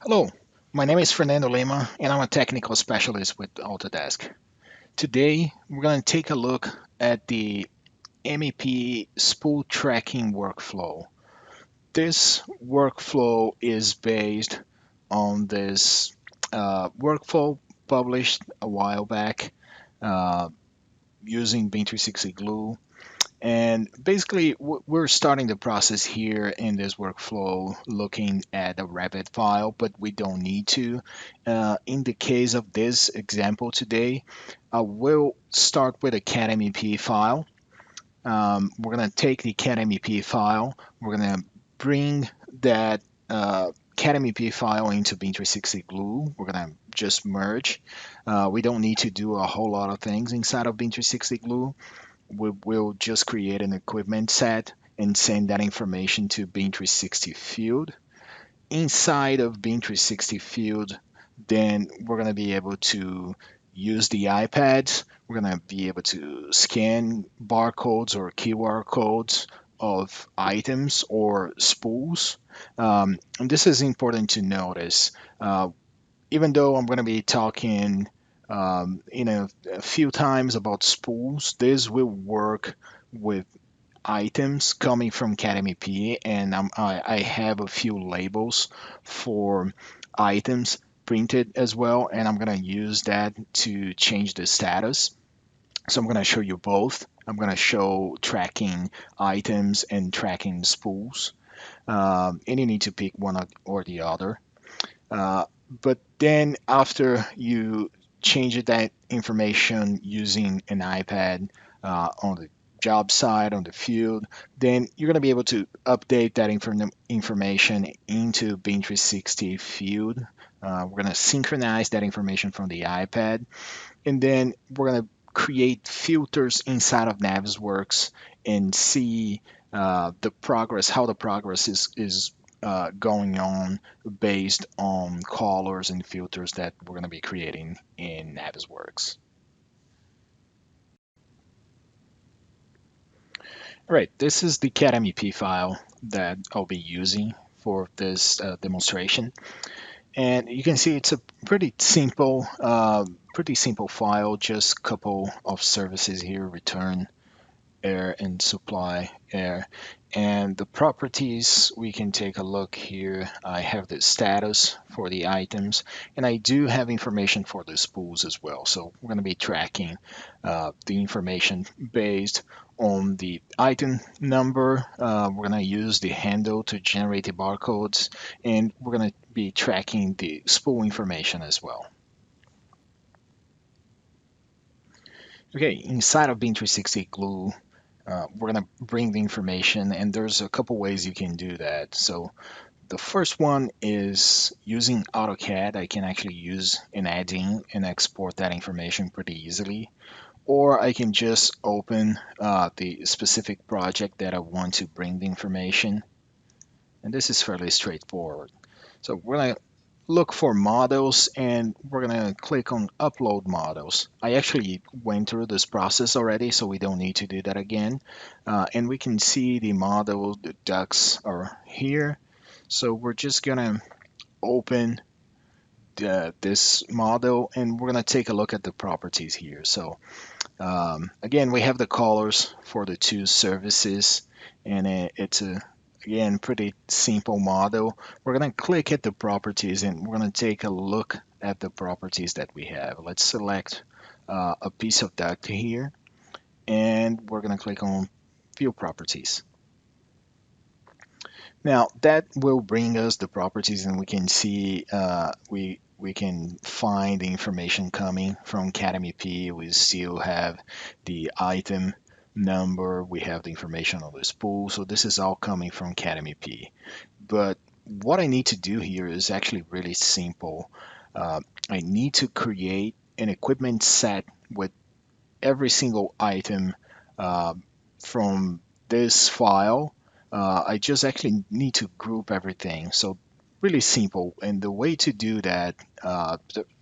Hello, my name is Fernando Lima and I'm a technical specialist with Autodesk. Today, we're going to take a look at the MEP spool tracking workflow. This workflow is based on this workflow published a while back uh, using BIM 360 Glue. And basically, we're starting the process here in this workflow looking at a Revit file, but we don't need to. In the case of this example today, we'll start with a CAD MEP file. We're going to take the CAD MEP file. We're going to bring that CAD MEP file into BIM 360 Glue. We're going to just merge. We don't need to do a whole lot of things inside of BIM 360 Glue. We'll just create an equipment set and send that information to BIM 360 field. Inside of BIM 360 field, then we're going to be able to use the iPads. We're going to be able to scan barcodes or QR codes of items or spools. And this is important to notice. Even though I'm going to be talking a few times about spools, this will work with items coming from CAD and I have a few labels for items printed as well, and I'm going to use that to change the status. So I'm going to show you both. I'm going to show tracking items and tracking spools, and you need to pick one or the other. But then after you change that information using an iPad on the job site, on the field, then you're going to be able to update that information into BIM 360 field. We're going to synchronize that information from the iPad, and then we're going to create filters inside of Navisworks and see the progress, how the progress is going on based on colors and filters that we're going to be creating in Navisworks. All right, this is the CAD MEP file that I'll be using for this demonstration. And you can see it's a pretty simple file, just a couple of services here, return, air, and supply air. And the properties, we can take a look here. I have the status for the items, and I do have information for the spools as well. So we're going to be tracking the information based on the item number. We're going to use the handle to generate the barcodes, and we're going to be tracking the spool information as well. Okay, inside of BIM 360 Glue, we're going to bring the information, and there's a couple ways you can do that. So the first one is using AutoCAD. I can actually use an add-in and export that information pretty easily. Or I can just open the specific project that I want to bring the information. And this is fairly straightforward. So we're going to look for models and we're going to click on upload models. I actually went through this process already, so we don't need to do that again. And we can see the model, the ducts are here. So we're just going to open this model and we're going to take a look at the properties here. So again, we have the colors for the two services, and it's a again pretty simple model. We're going to click at the properties and we're going to take a look at the properties that we have. Let's select a piece of duct here, and we're going to click on View Properties. Now that will bring us the properties, and we can see we can find the information coming from CAD MEP. We still have the item number. We have the information on the spool. So this is all coming from CAD MEP. But what I need to do here is actually really simple. I need to create an equipment set with every single item from this file. I just actually need to group everything. So really simple. And the way to do that,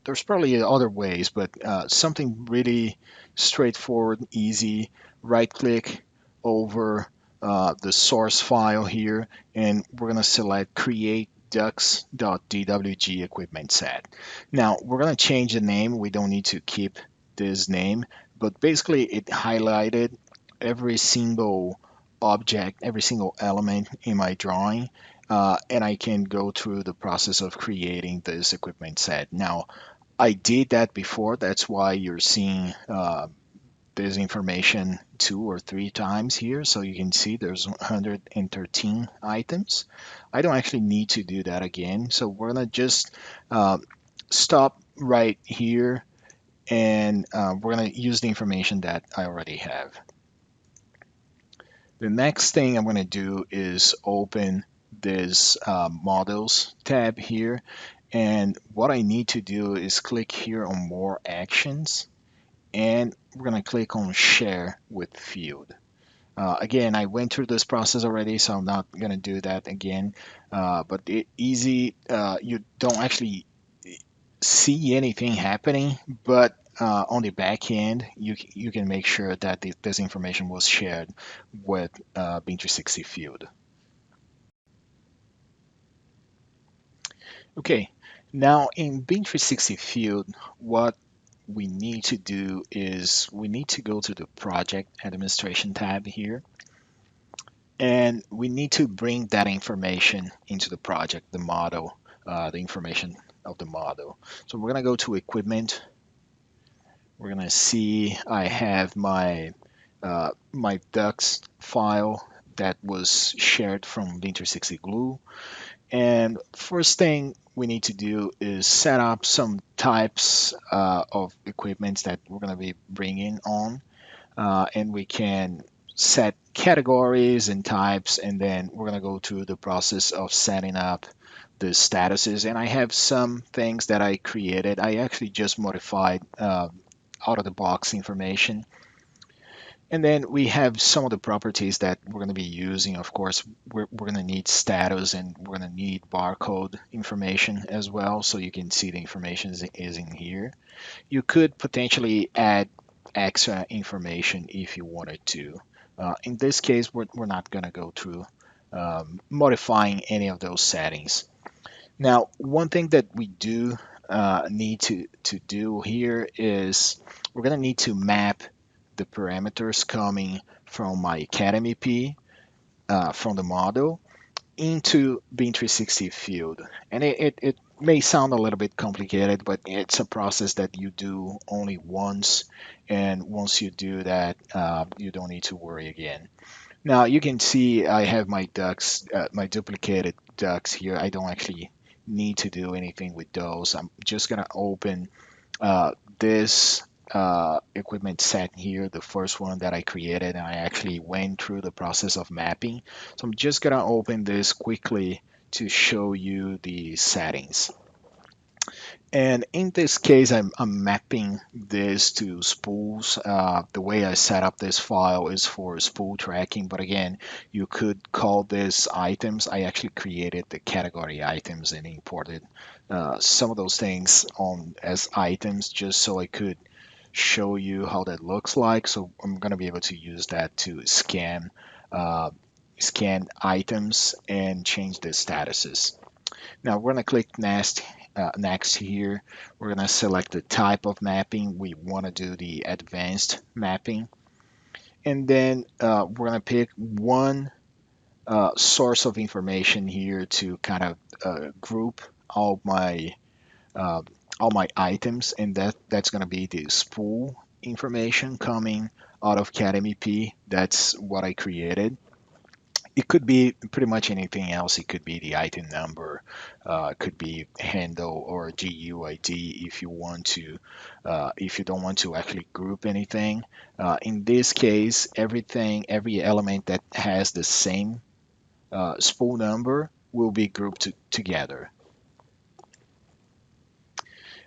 there's probably other ways, but something really straightforward, easy. Right click over the source file here, and we're going to select create ducks.dwg equipment set. Now we're going to change the name. We don't need to keep this name, but basically it highlighted every single object, every single element in my drawing, and I can go through the process of creating this equipment set. Now, I did that before. That's why you're seeing this information 2 or 3 times here. So you can see there's 113 items. I don't actually need to do that again. So we're going to just uh, stop right here, and we're going to use the information that I already have. The next thing I'm going to do is open this models tab here. And what I need to do is click here on more actions, and we're going to click on share with field. Again, I went through this process already, so I'm not going to do that again. But easy, you don't actually see anything happening, but on the back end, you can make sure that this information was shared with BIM 360 field. Okay, now in BIM 360 field, what we need to do is we need to go to the project administration tab here, and we need to bring that information into the project, the model, the information of the model. So we're going to go to equipment. We're going to see I have my ducts file that was shared from BIM 360 Glue. And first thing we need to do is set up some types of equipments that we're going to be bringing on. And we can set categories and types, and then we're going to go through the process of setting up the statuses. And I have some things that I created. I actually just modified out of the box information. And then we have some of the properties that we're going to be using. Of course, we're going to need status, and we're going to need barcode information as well. So you can see the information is in here. You could potentially add extra information if you wanted to. In this case, we're not going to go through modifying any of those settings. Now, one thing that we do need to do here is we're going to need to map the parameters coming from my Academy P from the model into BIM 360 field. And it may sound a little bit complicated, but it's a process that you do only once. And once you do that, you don't need to worry again. Now you can see I have my ducts, my duplicated ducts here. I don't actually need to do anything with those. I'm just gonna open this equipment set here, the first one that I created, and I actually went through the process of mapping. So I'm just gonna open this quickly to show you the settings. And in this case, I'm mapping this to spools. The way I set up this file is for spool tracking, but again, you could call this items. I actually created the category items and imported some of those things on as items just so I could show you how that looks like. So I'm going to be able to use that to scan items and change the statuses. Now we're going to click next here. We're going to select the type of mapping. We want to do the advanced mapping. And then we're going to pick one source of information here to kind of group all my uh, all my items, and that's going to be the spool information coming out of Academy P. That's what I created. It could be pretty much anything else. It could be the item number, it could be handle or GUID if you want to, if you don't want to actually group anything. In this case, every element that has the same spool number will be grouped together.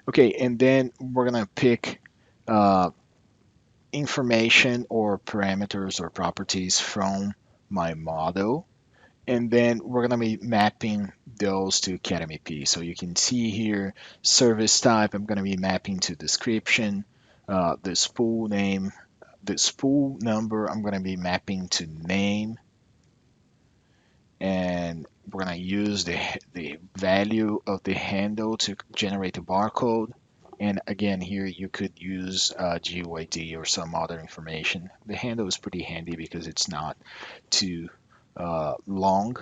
Okay, and then we're gonna pick uh, information or parameters or properties from my model. And then we're going to be mapping those to Academy P. So you can see here, service type, I'm going to be mapping to description, the spool name, the spool number, I'm going to be mapping to name, and we're gonna use the value of the handle to generate the barcode. And again, here you could use GUID or some other information. The handle is pretty handy because it's not too long,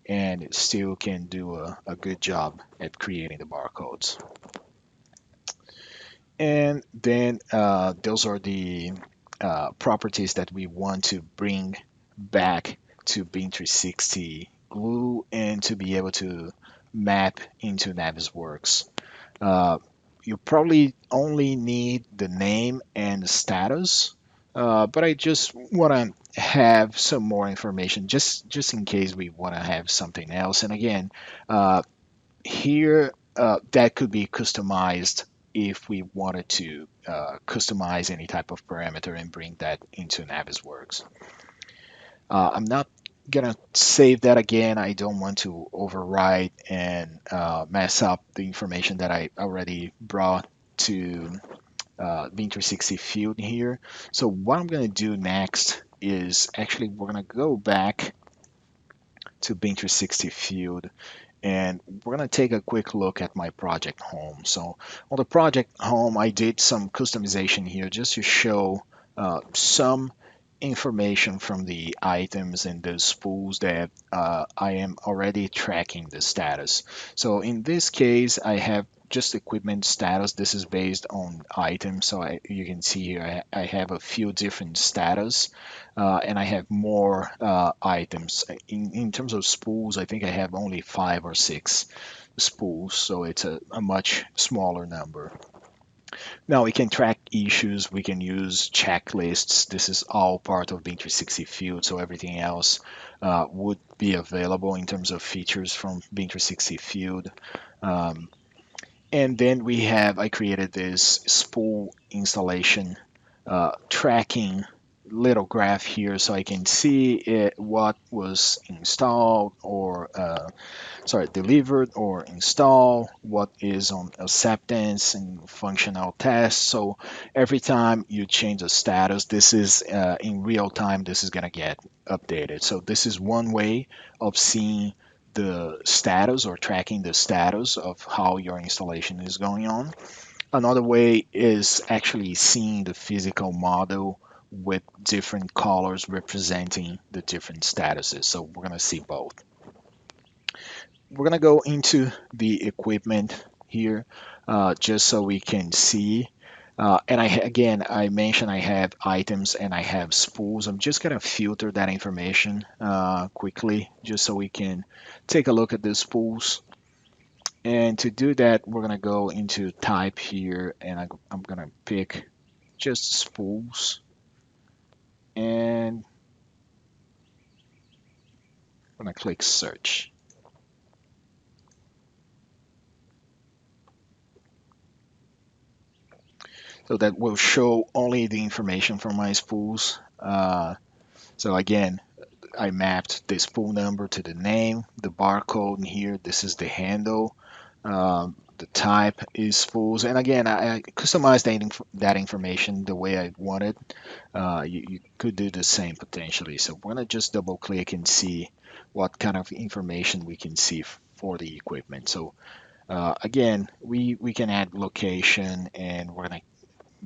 and it still can do a good job at creating the barcodes. And then those are the properties that we want to bring back to BIM 360 Glue and to be able to map into Navisworks. Uh, you probably only need the name and the status, but I just want to have some more information just in case we want to have something else. And again, uh, here that could be customized if we wanted to customize any type of parameter and bring that into Navisworks. I'm not gonna save that again. I don't want to overwrite and mess up the information that I already brought to BIM 360 field here. So what I'm gonna do next is actually we're gonna go back to BIM 360 field, and we're going to take a quick look at my project home. So on the project home, I did some customization here just to show some information from the items and the spools that I am already tracking the status. So in this case, I have just equipment status. This is based on items. So you can see here I have a few different status, and I have more items. In terms of spools, I think I have only 5 or 6 spools, so it's a much smaller number. Now we can track issues, we can use checklists. This is all part of BIM 360 field, so everything else would be available in terms of features from BIM 360 field. Um, and then I created this spool installation tracking little graph here so I can see what was installed or delivered or installed, what is on acceptance and functional tests. So every time you change the status, this is in real time, this is going to get updated. So this is one way of seeing the status or tracking the status of how your installation is going on. Another way is actually seeing the physical model with different colors representing the different statuses. So we're going to see both. We're going to go into the equipment here just so we can see. And again, I mentioned I have items and I have spools. I'm just going to filter that information quickly just so we can take a look at the spools. And to do that, we're going to go into type here, and I'm going to pick just spools, and I'm going to click search. So that will show only the information from my spools. So again, I mapped the spool number to the name, the barcode in here. This is the handle. The type is spools, and again, I customized that information the way I wanted. You could do the same potentially. So we're gonna just double click and see what kind of information we can see for the equipment. So again, we can add location, and we're gonna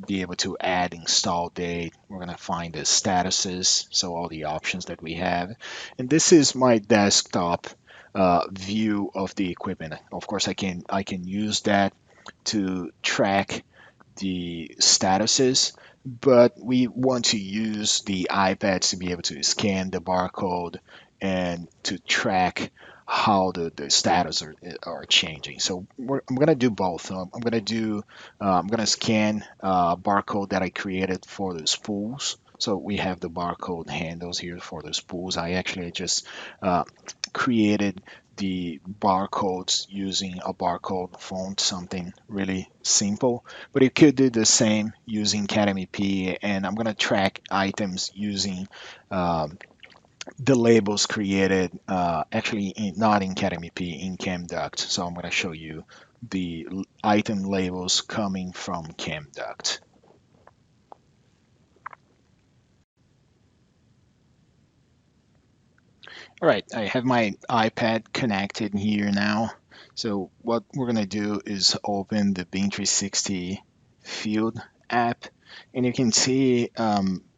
be able to add install date. We're going to find the statuses, so all the options that we have. And this is my desktop view of the equipment. Of course, I can use that to track the statuses, but we want to use the iPads to be able to scan the barcode and to track how the status are changing. So I'm going to do both. I'm going to scan barcode that I created for the spools. So we have the barcode handles here for the spools. I actually just uh, created the barcodes using a barcode font, something really simple. But you could do the same using CAD-MEP, and I'm going to track items using um, the labels created actually not in CAD-MEP, in CamDuct. So I'm going to show you the item labels coming from CamDuct. All right, I have my iPad connected here now. So what we're gonna do is open the BIM 360 Field app, and you can see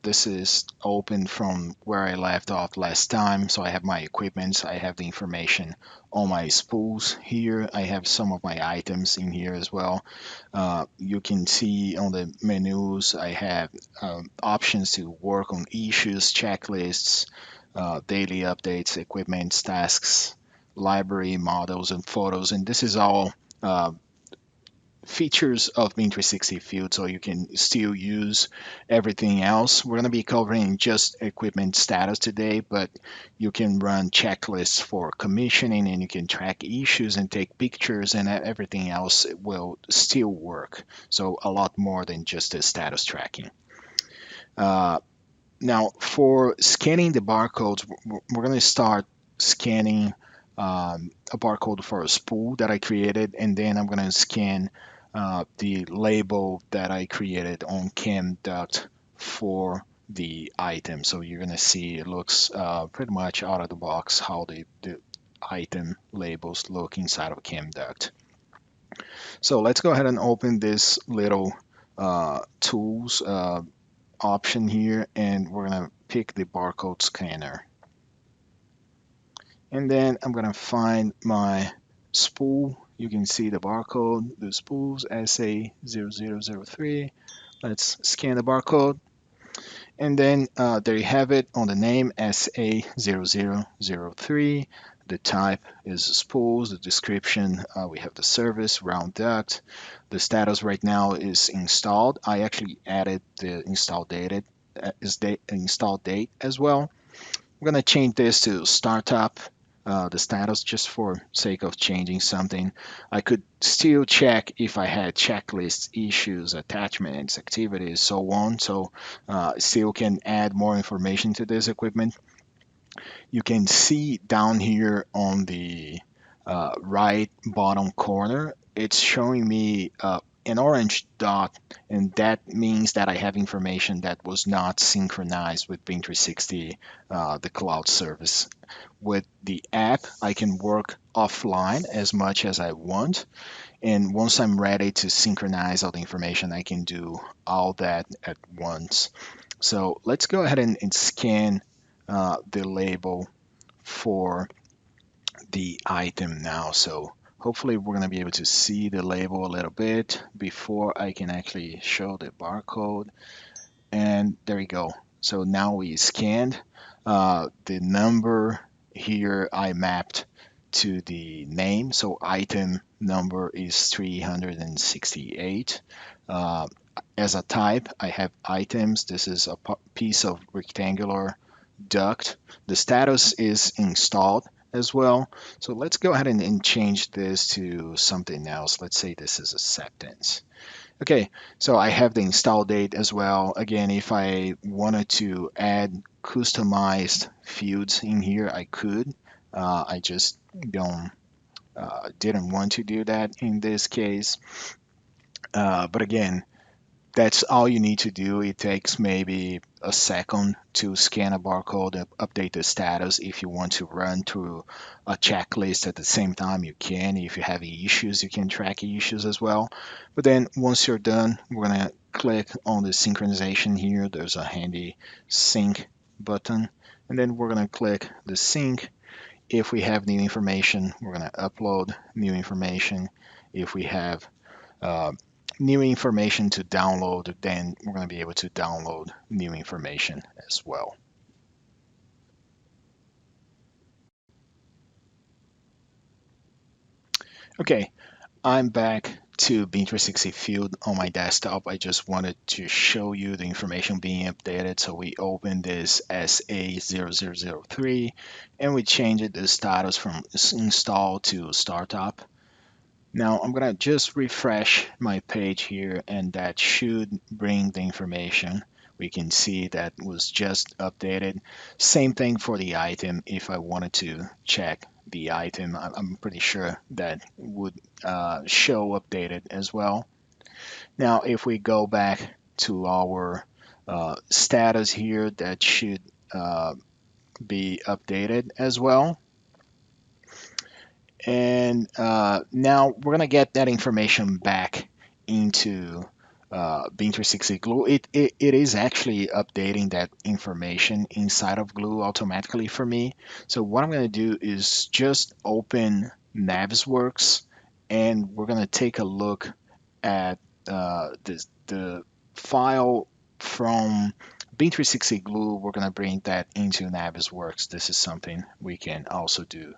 this is open from where I left off last time. So I have my equipment, I have the information on my spools here. I have some of my items in here as well. You can see on the menus, I have options to work on issues, checklists, daily updates, equipment, tasks, library, models, and photos. And this is all uh, features of BIM 360 Field, so you can still use everything else. We're going to be covering just equipment status today, but you can run checklists for commissioning, and you can track issues and take pictures, and everything else will still work. So a lot more than just the status tracking. Uh, Now, for scanning the barcodes, we're going to start scanning a barcode for a spool that I created, and then I'm going to scan the label that I created on CamDuct for the item. So you're going to see it looks pretty much out of the box how the item labels look inside of CamDuct. So let's go ahead and open this little tools option here, and we're gonna pick the barcode scanner, and then I'm gonna find my spool. You can see the barcode, the spools SA0003. Let's scan the barcode, and then there you have it on the name SA0003. The type is spools. The description, we have the service round duct. The status right now is installed. I actually added the install date as well. I'm going to change this to startup, the status, just for sake of changing something. I could still check if I had checklists, issues, attachments, activities, so on. So still can add more information to this equipment. You can see down here on the right bottom corner, it's showing me an orange dot, and that means that I have information that was not synchronized with BIM 360, the cloud service. With the app, I can work offline as much as I want, and once I'm ready to synchronize all the information, I can do all that at once. So let's go ahead and scan the label for the item now. So hopefully we're going to be able to see the label a little bit before I can actually show the barcode. And there you go. So now we scanned the number here. I mapped to the name. So item number is 368. As a type, I have items. This is a piece of rectangular duct. The status is installed as well. So let's go ahead and change this to something else. Let's say this is acceptance. Okay, so I have the install date as well. Again, if I wanted to add customized fields in here, I could. I just don't didn't want to do that in this case. But again, that's all you need to do. It takes maybe a second to scan a barcode and update the status. If you want to run through a checklist at the same time, you can. If you have issues, you can track issues as well. But then once you're done, we're going to click on the synchronization here. There's a handy sync button. And then we're going to click the sync. If we have new information, we're going to upload new information. If we have uh, new information to download, then we're going to be able to download new information as well. Okay, I'm back to BIM 360 Field on my desktop. I just wanted to show you the information being updated. So we open this SA0003 and we changed the status from install to startup. Now I'm gonna just refresh my page here, and that should bring the information. We can see that was just updated. Same thing for the item. If I wanted to check the item, I'm pretty sure that would show updated as well. Now if we go back to our status here, that should be updated as well. And now we're gonna get that information back into BIM 360 Glue. It is actually updating that information inside of Glue automatically for me. So what I'm gonna do is just open Navisworks, and we're gonna take a look at the file from BIM 360 Glue. We're gonna bring that into Navisworks. This is something we can also do